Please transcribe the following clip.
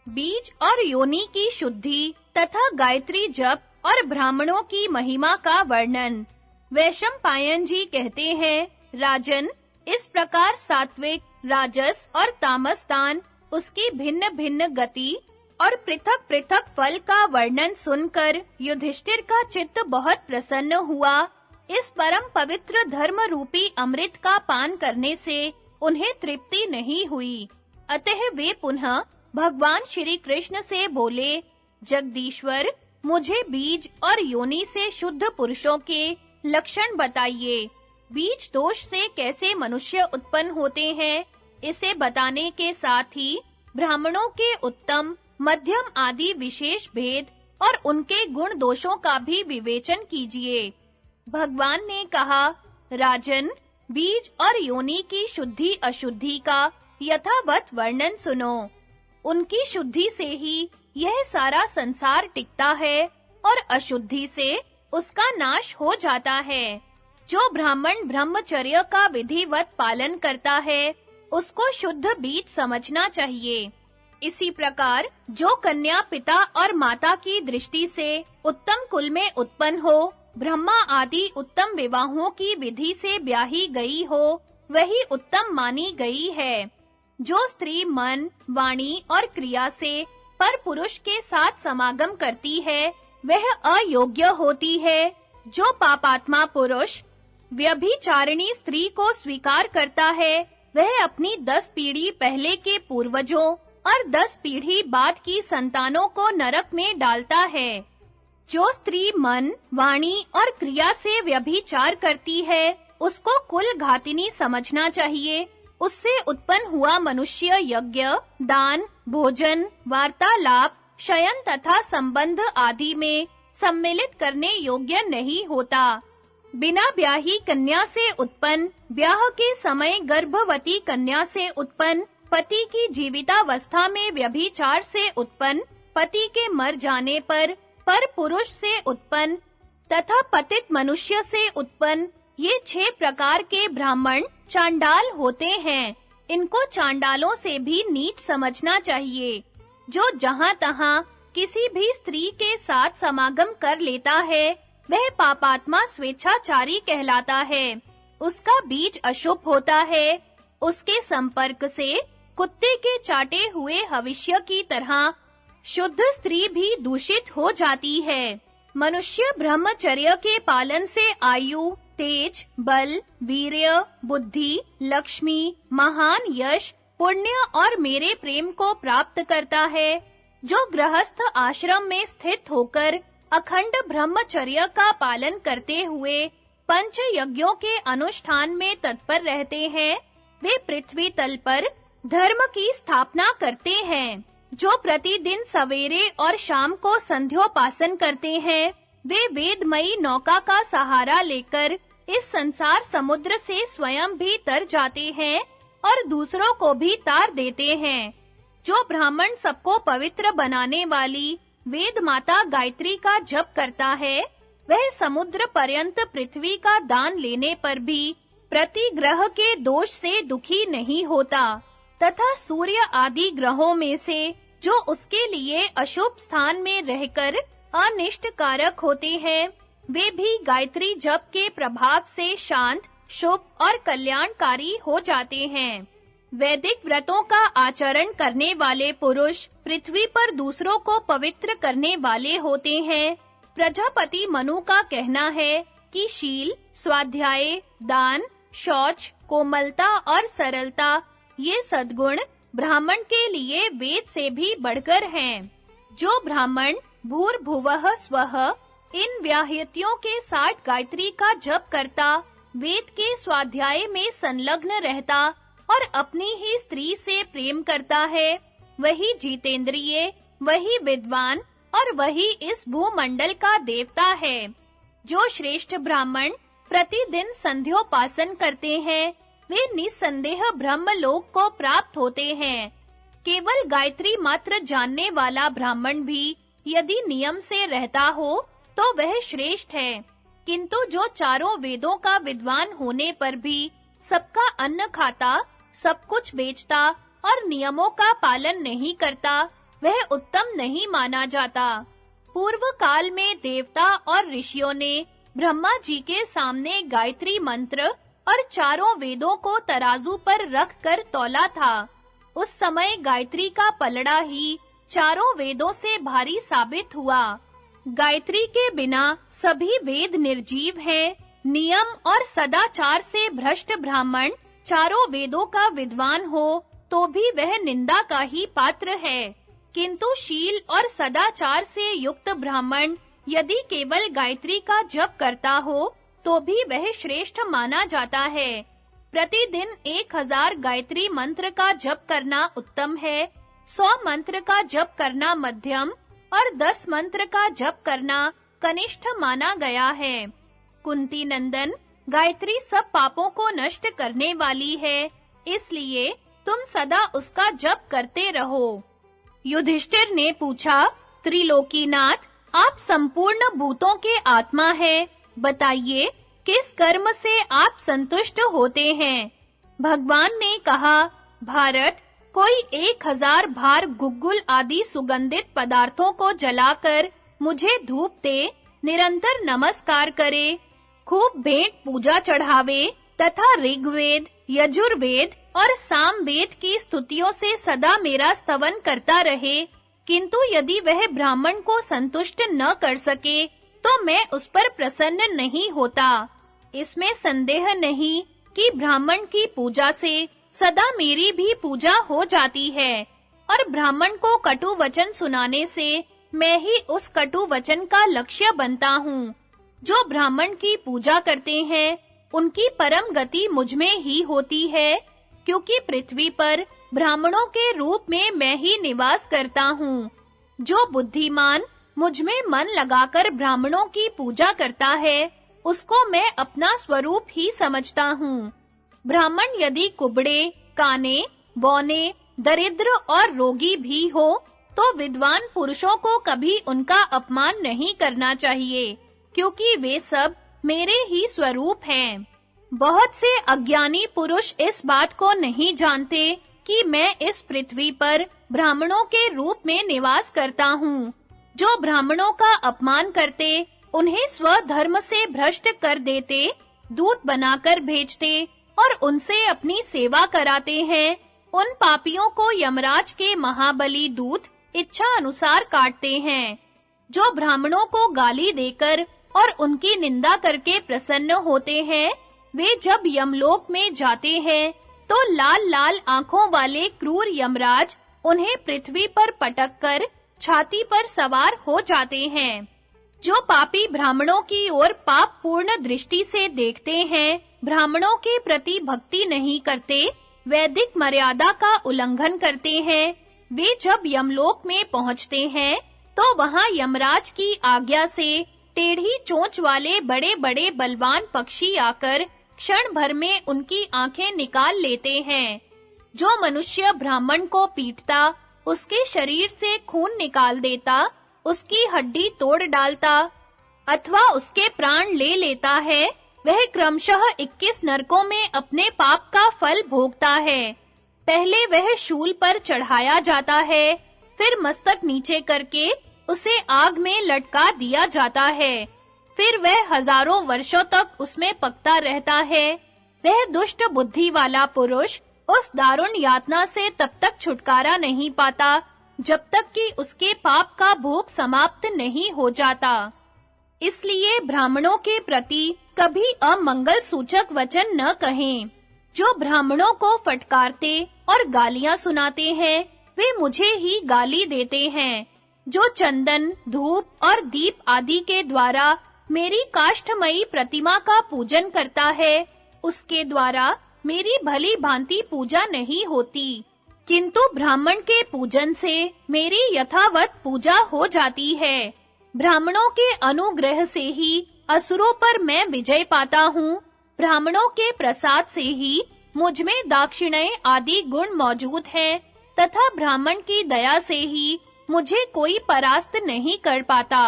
बीज और योनि की शुद्धि तथा गायत्री जप और ब्राह्मणों की महिमा का वर्णन। वैशंपायन जी कहते हैं, राजन, इस प्रकार सात्विक, राजस और तामस दान, उसकी भिन्न-भिन्न गति और पृथक-पृथक फल का वर्णन सुनकर युधिष्ठिर का चित्त बहुत प्रसन्न हुआ। इस परम पवित्र धर्म रूपी अमृत का पान करने से उन्हें तृप्ति नहीं हुई। अतः वे पुनः भगवान श्री कृष्ण से बोले, जगदीश्वर, मुझे बीज और योनि से शुद्ध पुरुषों के लक्षण बताइए। बीज दोष से कैसे मनुष्य उत्पन्न होते हैं, इसे बताने के साथ ही ब्राह्मणों के उत्तम, मध्यम आदि विशेष भेद और उनके गुण दोषों का भी विवेचन कीजिए। भगवान ने कहा, राजन, बीज और योनि की शुद्धि अशुद्धि का यथावत वर्णन सुनो। उनकी शुद्धि से ही यह सारा संसार टिकता है और अशुद्धि से उसका नाश हो जाता है। जो ब्राह्मण ब्रह्मचर्य का विधिवत पालन करता है, उसको शुद्ध बीज समझना चाहिए। इसी प्रकार जो कन्या पिता और माता की दृष्टि से उत्तम कुल में उत्पन्न हो, ब्रह्मा आदि उत्तम विवाहों की विधि से ब्याही गई हो, वही उत्तम मानी गई है। जो स्त्री मन, वाणी और क्रिया से पर पुरुष के साथ समागम करती है, वह अयोग्य होती है। जो पापात्मा पुरुष व्यभिचारिणी स्त्री को स्वीकार करता है, वह अपनी 10 पीढ़ी पहले के पूर्वजों और 10 पीढ़ी बाद की संतानों को नरक में डालता है। जो स्त्री मन, वाणी और क्रिया से व्यभिचार करती है, उसको कुल घातिनी समझना चाहिए। उससे उत्पन्न हुआ मनुष्य यज्ञ, दान, भोजन, वार्तालाप, शयन तथा संबंध आदि में सम्मिलित करने योग्य नहीं होता। बिना ब्याही कन्या से उत्पन्न, ब्याह के समय गर्भवती कन्या से उत्पन्न, पति की जीवितावस्था में व्यभिचार से उत्पन्न, पति के मर जाने पर पुरुष से उत्पन्न तथा पतित मनुष्य से उत्पन्न, ये 6 प्रकार के ब्राह्मण चांडाल होते हैं। इनको चांडालों से भी नीच समझना चाहिए। जो जहां-तहां किसी भी स्त्री के साथ समागम कर लेता है, वह पापात्मा स्वेच्छाचारी कहलाता है। उसका बीज अशुभ होता है। उसके संपर्क से कुत्ते के चाटे हुए हविष्य की तरह शुद्ध स्त्री भी दूषित हो जाती है। मनुष्य ब्रह्मचर्य के पालन से आयु, तेज, बल, वीर्य, बुद्धि, लक्ष्मी, महान यश, पुण्य और मेरे प्रेम को प्राप्त करता है। जो गृहस्थ आश्रम में स्थित होकर अखंड ब्रह्मचर्य का पालन करते हुए पंच यज्ञों के अनुष्ठान में तत्पर रहते हैं, वे पृथ्वी तल पर धर्म की स्थापना करते हैं। जो प्रतिदिन सवेरे और शाम को संध्योपासन करते हैं, वे वेदमयी नौका का सहारा लेकर इस संसार समुद्र से स्वयं भी तर जाते हैं और दूसरों को भी तार देते हैं। जो ब्राह्मण सबको पवित्र बनाने वाली वेद माता गायत्री का जप करता है, वह समुद्र पर्यंत पृथ्वी का दान लेने पर भी प्रतिग्रह के दोष से दुखी नहीं होता तथा सूर्य आदि ग्रहों में से जो उसके लिए अशुभ स्थान में रहकर अनिष्ट कारक होते हैं, वे भी गायत्री जप के प्रभाव से शांत, शुभ और कल्याणकारी हो जाते हैं। वैदिक व्रतों का आचरण करने वाले पुरुष पृथ्वी पर दूसरों को पवित्र करने वाले होते हैं। प्रजापति मनु का कहना है कि शील, स्वाध्याय, दान, शौच, कोमलता और सरलता, ये सद्गुण ब्राह्मण के लिए वेद से भी बढ़कर हैं। जो ब्राह्मण भूर्भुवः स्वः इन व्याहृतियों के साथ गायत्री का जप करता, वेद के स्वाध्याय में संलग्न रहता और अपनी ही स्त्री से प्रेम करता है, वही जितेंद्रिय, वही विद्वान और वही इस भूमंडल का देवता है। जो श्रेष्ठ ब्राह्मण प्रतिदिन संध्योपासन करते हैं, वे निसंदेह ब्रह्मलोक को प्राप्त होते हैं। केवल गायत्री मात्र जानने वाला ब्राह्मण भी यदि नियम से रहता हो तो वह श्रेष्ठ है, किंतु जो चारों वेदों का विद्वान होने पर भी सबका अन्न खाता, सब कुछ बेचता और नियमों का पालन नहीं करता, वह उत्तम नहीं माना जाता। पूर्व काल में देवता और ऋषियों ने ब्रह्मा जी के सामने गायत्री मंत्र और चारों वेदों को तराजू पर रख कर तौला था। उस समय गायत्री का पलड़ा ही चारों वेदों से भारी साबित हुआ। गायत्री के बिना सभी वेद निर्जीव हैं। नियम और सदाचार से भ्रष्ट ब्राह्मण चारों वेदों का विद्वान हो तो भी वह निंदा का ही पात्र है, किंतु शील और सदाचार से युक्त ब्राह्मण यदि केवल गायत्री का जप करता हो तो भी वह श्रेष्ठ माना जाता है। प्रतिदिन 1000 गायत्री मंत्र का जप करना उत्तम है, 100 मंत्र का जप करना मध्यम और 10 मंत्र का जप करना कनिष्ठ माना गया है। कुंती नंदन, गायत्री सब पापों को नष्ट करने वाली है, इसलिए तुम सदा उसका जप करते रहो। युधिष्ठिर ने पूछा, त्रिलोकीनाथ, आप संपूर्ण भूतों के आत्मा हैं, बताइए किस कर्म से आप संतुष्ट होते हैं? भगवान ने कहा, भारत, कोई 1000 भार गुग्गुल आदि सुगंधित पदार्थों को जलाकर मुझे धूप दे, निरंतर नमस्कार करे, खूब भेंट पूजा चढ़ावे तथा ऋग्वेद, यजुर्वेद और सामवेद की स्तुतियों से सदा मेरा स्तवन करता रहे, किंतु यदि वह ब्राह्मण को संतुष्ट न कर सके तो मैं उस पर प्रसन्न नहीं होता। इसमें संदेह नहीं कि ब्राह्मण की पूजा से सदा मेरी भी पूजा हो जाती है, और ब्राह्मण को कटु वचन सुनाने से मैं ही उस कटु वचन का लक्ष्य बनता हूँ। जो ब्राह्मण की पूजा करते हैं, उनकी परम गति मुझ में ही होती है, क्योंकि पृथ्वी पर ब्राह्मणों के रूप में मैं ही निवास करता हूँ। जो बुद्धिमान मुझ में मन लगाकर ब्राह्मणों की पूजा करता है, उसको मैं अपना स्वरूप ही समझता हूँ। ब्राह्मण यदि कुबड़े, काने, बौने, दरिद्र और रोगी भी हो, तो विद्वान पुरुषों को कभी उनका अपमान नहीं करना चाहिए, क्योंकि वे सब मेरे ही स्वरूप हैं। बहुत से अज्ञानी पुरुष इस बात को नहीं जानते कि मैं इस पृथ्वी पर ब्राह्मणों के रूप में निवास करता हूँ। जो ब्राह्मणों का अपमान करते, उन्हें स्वधर्म से भ्रष्ट कर देते, दूत बनाकर भेजते और उनसे अपनी सेवा कराते हैं, उन पापियों को यमराज के महाबली दूत इच्छा अनुसार काटते हैं। जो ब्राह्मणों को गाली देकर और उनकी निंदा करके प्रसन्न होते हैं, वे जब यमलोक में जाते हैं तो लाल-लाल आंखों वाले क्रूर यमराज उन्हें पृथ्वी पर पटककर छाती पर सवार हो जाते हैं। जो पापी ब्राह्मणों की ओर पाप पूर्ण दृष्टि से देखते हैं, ब्राह्मणों के प्रति भक्ति नहीं करते, वैदिक मर्यादा का उल्लंघन करते हैं, वे जब यमलोक में पहुंचते हैं तो वहां यमराज की आज्ञा से टेढ़ी चोंच वाले बड़े-बड़े बलवान पक्षी आकर क्षण भर में उनकी आंखें निकाल लेते हैं। जो मनुष्य ब्राह्मण को पीटता, उसके शरीर से खून निकाल देता, उसकी हड्डी तोड़ डालता अथवा उसके प्राण ले लेता है, वह क्रमशः 21 नरकों में अपने पाप का फल भोगता है। पहले वह शूल पर चढ़ाया जाता है, फिर मस्तक नीचे करके उसे आग में लटका दिया जाता है, फिर वह हजारों वर्षों तक उसमें पकता रहता है। वह दुष्ट बुद्धि वाला पुरुष उस दारुण यातना से तब तक छुटकारा नहीं पाता जब तक कि उसके पाप का भोग समाप्त नहीं हो जाता। इसलिए ब्राह्मणों के प्रति कभी अमंगल सूचक वचन न कहें। जो ब्राह्मणों को फटकारते और गालियां सुनाते हैं, वे मुझे ही गाली देते हैं। जो चंदन, धूप और दीप आदि के द्वारा मेरी काष्ठमयी प्रतिमा का पूजन करता है, उसके द्वारा मेरी भली भांति पूजा नहीं होती, किंतु ब्राह्मण के पूजन से मेरी यथावत पूजा हो जाती है। ब्राह्मणों के अनुग्रह से ही असुरों पर मैं विजय पाता हूँ। ब्राह्मणों के प्रसाद से ही मुझ में दाक्षिण्य आदि गुण मौजूद हैं, तथा ब्राह्मण की दया से ही मुझे कोई परास्त नहीं कर पाता।